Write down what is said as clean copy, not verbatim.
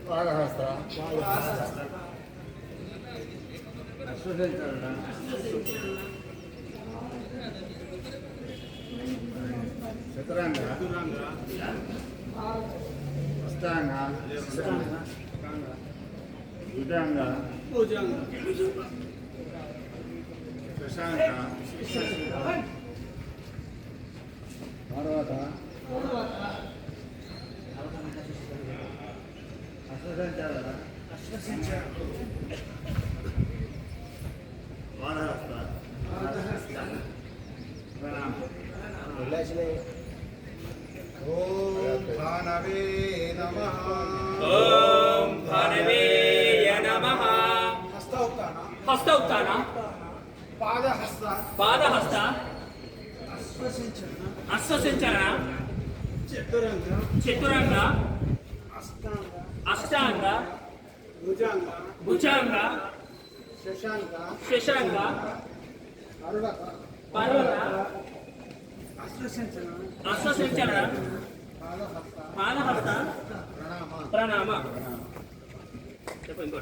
పాదహస్త చతురంగ అష్టాంగ భుజంగ శశాంక పర్వత అశ్వసంచార ఓం భానవే నమః. ఓం భానవేయ నమః. హస్తౌత్తాన పాదహస్త అశ్వసంచరణ చతురంగ అష్టాంగ భుజంగ శశాంక పర్వత అశ్వసంచరణ పాదహస్త ప్రణామ. చెప్పండి.